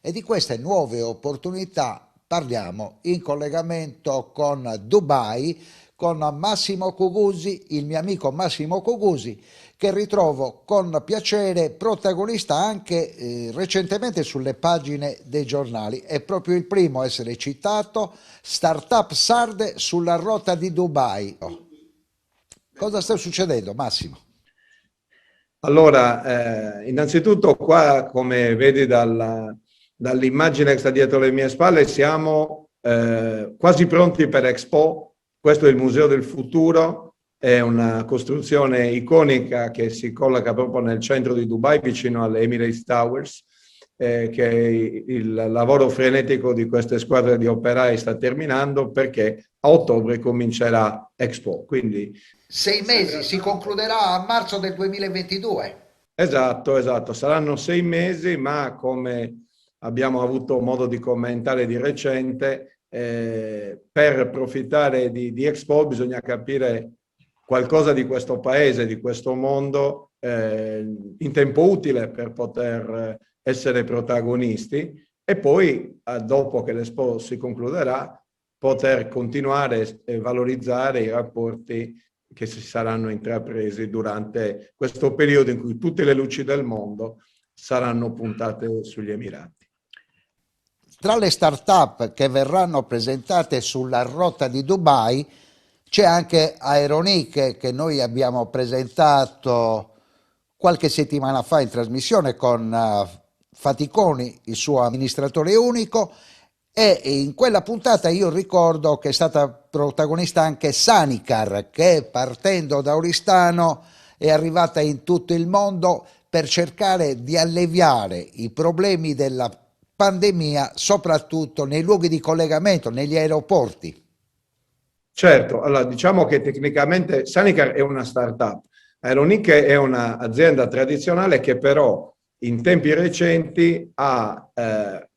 e di queste nuove opportunità parliamo in collegamento con Dubai, con Massimo Cugusi, il mio amico Massimo Cugusi, che ritrovo con piacere protagonista anche recentemente sulle pagine dei giornali. È proprio il primo a essere citato, Startup sarde sulla rotta di Dubai. Cosa sta succedendo, Massimo? Allora, innanzitutto qua, come vedi dall'immagine che sta dietro le mie spalle, siamo quasi pronti per Expo. Questo è il Museo del Futuro, è una costruzione iconica che si colloca proprio nel centro di Dubai, vicino alle Emirates Towers, che il lavoro frenetico di queste squadre di operai sta terminando perché a ottobre comincerà Expo. Quindi 6 mesi, si concluderà a marzo del 2022. esatto, esatto, saranno 6 mesi, ma come abbiamo avuto modo di commentare di recente, per profittare di Expo bisogna capire qualcosa di questo paese, di questo mondo, in tempo utile per poter essere protagonisti e poi, dopo che l'Expo si concluderà, poter continuare e valorizzare i rapporti che si saranno intrapresi durante questo periodo in cui tutte le luci del mondo saranno puntate sugli Emirati. Tra le start-up che verranno presentate sulla rotta di Dubai c'è anche Aeronic, che noi abbiamo presentato qualche settimana fa in trasmissione con Faticoni, il suo amministratore unico, e in quella puntata io ricordo che è stata protagonista anche Sanicar, che partendo da Oristano è arrivata in tutto il mondo per cercare di alleviare i problemi della pandemia, soprattutto nei luoghi di collegamento, negli aeroporti. Certo, allora diciamo che tecnicamente Sanicar è una startup, Aeronic è un'azienda tradizionale che però in tempi recenti ha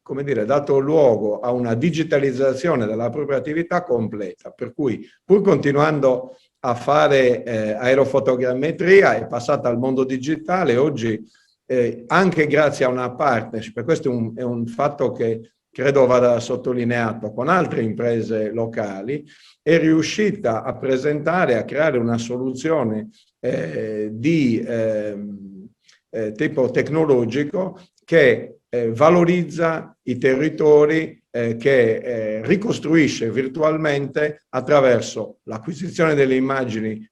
come dire, dato luogo a una digitalizzazione della propria attività completa, per cui pur continuando a fare aerofotogrammetria è passata al mondo digitale, oggi anche grazie a una partnership, e questo è un fatto che credo vada sottolineato, con altre imprese locali, è riuscita a presentare, a creare una soluzione di tipo tecnologico che valorizza i territori, che ricostruisce virtualmente attraverso l'acquisizione delle immagini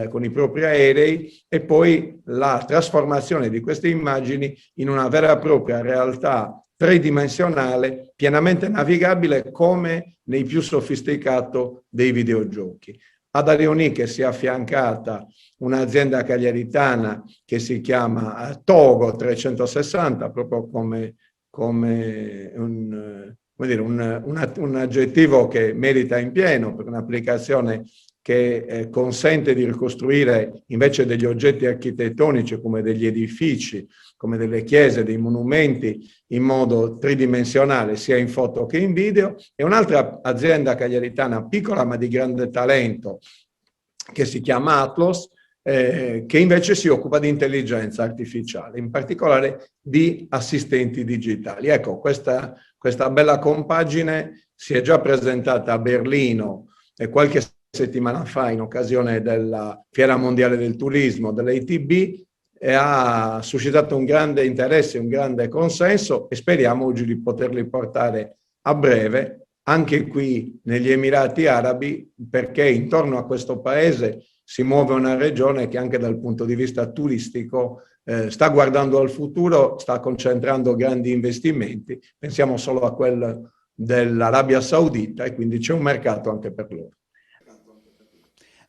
con i propri aerei e poi la trasformazione di queste immagini in una vera e propria realtà tridimensionale pienamente navigabile come nei più sofisticati dei videogiochi. Ad Aeronic si è affiancata un'azienda cagliaritana che si chiama Togo 360, proprio come un aggettivo che merita in pieno, per un'applicazione che consente di ricostruire invece degli oggetti architettonici come degli edifici, come delle chiese, dei monumenti in modo tridimensionale sia in foto che in video, e un'altra azienda cagliaritana piccola ma di grande talento che si chiama Atlos, che invece si occupa di intelligenza artificiale, in particolare di assistenti digitali. Ecco, questa bella compagine si è già presentata a Berlino qualche settimana fa in occasione della Fiera Mondiale del Turismo, dell'ATB, e ha suscitato un grande interesse, un grande consenso e speriamo oggi di poterli portare a breve anche qui negli Emirati Arabi, perché intorno a questo paese si muove una regione che anche dal punto di vista turistico sta guardando al futuro, sta concentrando grandi investimenti. Pensiamo solo a quello dell'Arabia Saudita e quindi c'è un mercato anche per loro.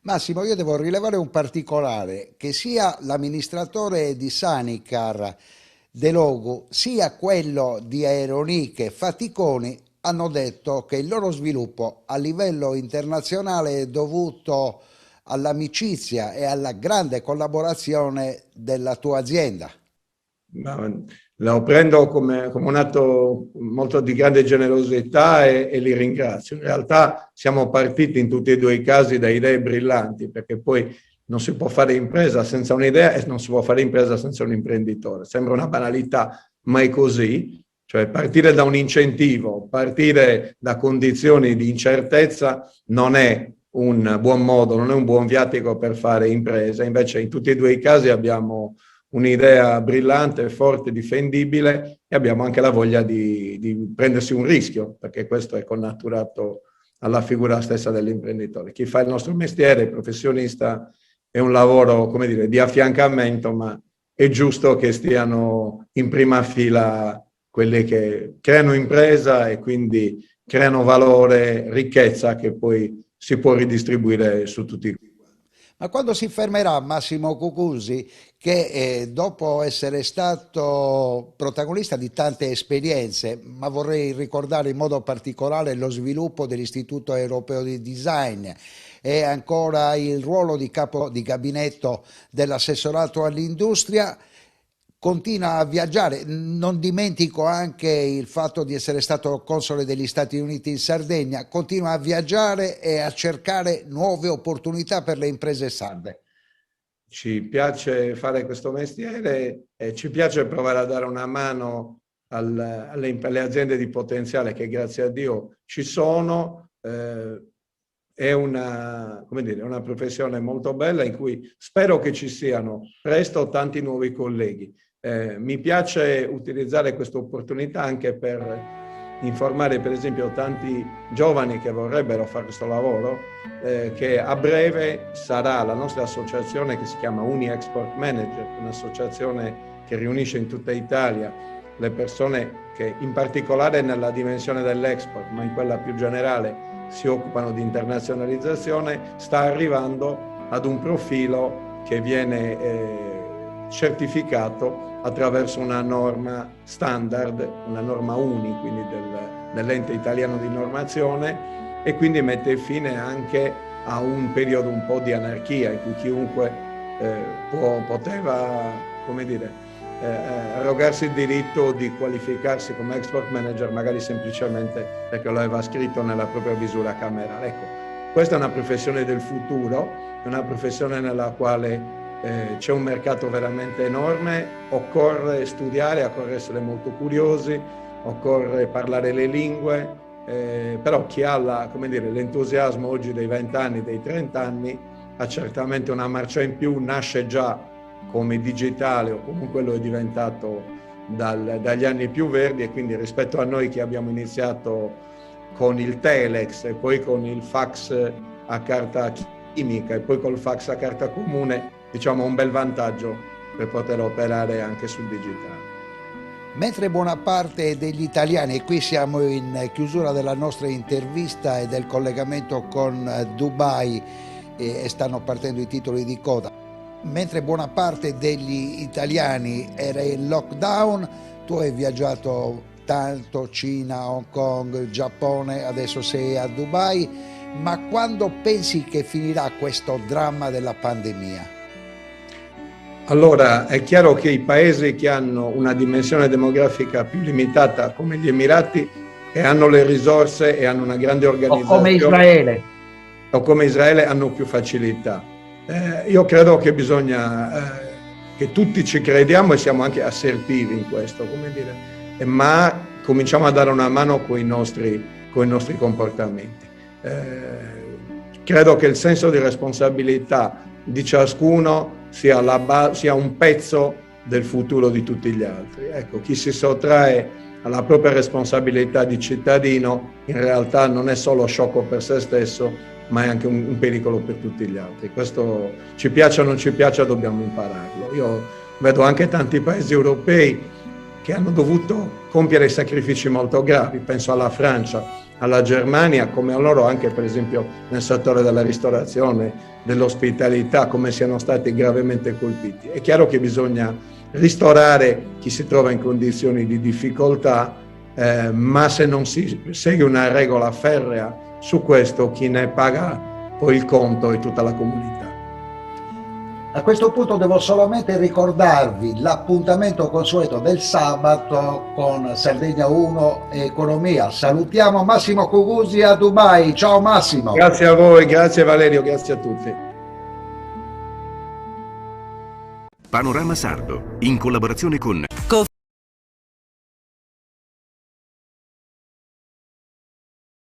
Massimo, io devo rilevare un particolare, che sia l'amministratore di Sanicar De Logu, sia quello di Aeronic Faticoni hanno detto che il loro sviluppo a livello internazionale è dovuto all'amicizia e alla grande collaborazione della tua azienda. Lo prendo come un atto molto di grande generosità e li ringrazio. In realtà siamo partiti in tutti e due i casi da idee brillanti, perché poi non si può fare impresa senza un'idea e non si può fare impresa senza un imprenditore. Sembra una banalità, ma è così. Cioè partire da un incentivo, partire da condizioni di incertezza non è un buon modo, non è un buon viatico per fare impresa. Invece in tutti e due i casi abbiamo un'idea brillante, forte, difendibile e abbiamo anche la voglia di prendersi un rischio, perché questo è connaturato alla figura stessa dell'imprenditore. Chi fa il nostro mestiere, il professionista, è un lavoro, come dire, di affiancamento, ma è giusto che stiano in prima fila quelli che creano impresa e quindi creano valore, ricchezza che poi si può ridistribuire su tutti. Ma quando si fermerà Massimo Cucusi, che dopo essere stato protagonista di tante esperienze, ma vorrei ricordare in modo particolare lo sviluppo dell'Istituto Europeo di Design e ancora il ruolo di capo di gabinetto dell'assessorato all'industria, continua a viaggiare. Non dimentico anche il fatto di essere stato console degli Stati Uniti in Sardegna, continua a viaggiare e a cercare nuove opportunità per le imprese sarde. Ci piace fare questo mestiere e ci piace provare a dare una mano alle aziende di potenziale che grazie a Dio ci sono. È una, come dire, una professione molto bella in cui spero che ci siano presto tanti nuovi colleghi. Mi piace utilizzare questa opportunità anche per informare per esempio tanti giovani che vorrebbero fare questo lavoro, che a breve sarà la nostra associazione che si chiama Uni Export Manager, un'associazione che riunisce in tutta Italia le persone che in particolare nella dimensione dell'export, ma in quella più generale si occupano di internazionalizzazione, sta arrivando ad un profilo che viene certificato attraverso una norma standard, una norma UNI, quindi dell'ente italiano di normazione, e quindi mette fine anche a un periodo un po' di anarchia in cui chiunque poteva, come dire, arrogarsi il diritto di qualificarsi come export manager magari semplicemente perché lo aveva scritto nella propria visura camerale. Ecco, questa è una professione del futuro, è una professione nella quale c'è un mercato veramente enorme, occorre studiare, occorre essere molto curiosi, occorre parlare le lingue, però chi ha come dire, l'entusiasmo oggi dei 20 anni, dei 30 anni, ha certamente una marcia in più, nasce già come digitale o comunque lo è diventato dagli anni più verdi, e quindi rispetto a noi che abbiamo iniziato con il telex e poi con il fax a carta chimica e poi col fax a carta comune, diciamo un bel vantaggio per poter operare anche sul digitale. Mentre buona parte degli italiani, e qui siamo in chiusura della nostra intervista e del collegamento con Dubai e stanno partendo i titoli di coda, mentre buona parte degli italiani era in lockdown, tu hai viaggiato tanto, Cina, Hong Kong, Giappone, adesso sei a Dubai, ma quando pensi che finirà questo dramma della pandemia? Allora, è chiaro che i paesi che hanno una dimensione demografica più limitata, come gli Emirati, e hanno le risorse e hanno una grande organizzazione, o come Israele, hanno più facilità. Io credo che bisogna che tutti ci crediamo e siamo anche assertivi in questo, come dire, ma cominciamo a dare una mano con i nostri comportamenti. Credo che il senso di responsabilità di ciascuno sia un pezzo del futuro di tutti gli altri. Ecco, chi si sottrae alla propria responsabilità di cittadino in realtà non è solo sciocco per se stesso, ma è anche un pericolo per tutti gli altri. Questo, ci piaccia o non ci piaccia, dobbiamo impararlo. Io vedo anche tanti paesi europei che hanno dovuto compiere sacrifici molto gravi, penso alla Francia, alla Germania, come a loro anche per esempio nel settore della ristorazione, dell'ospitalità, come siano stati gravemente colpiti. È chiaro che bisogna ristorare chi si trova in condizioni di difficoltà, ma se non si segue una regola ferrea su questo, chi ne paga poi il conto è tutta la comunità. A questo punto devo solamente ricordarvi l'appuntamento consueto del sabato con Sardegna 1 e Economia. Salutiamo Massimo Cucusi a Dubai. Ciao Massimo. Grazie a voi, grazie Valerio, grazie a tutti. Panorama Sardo, in collaborazione con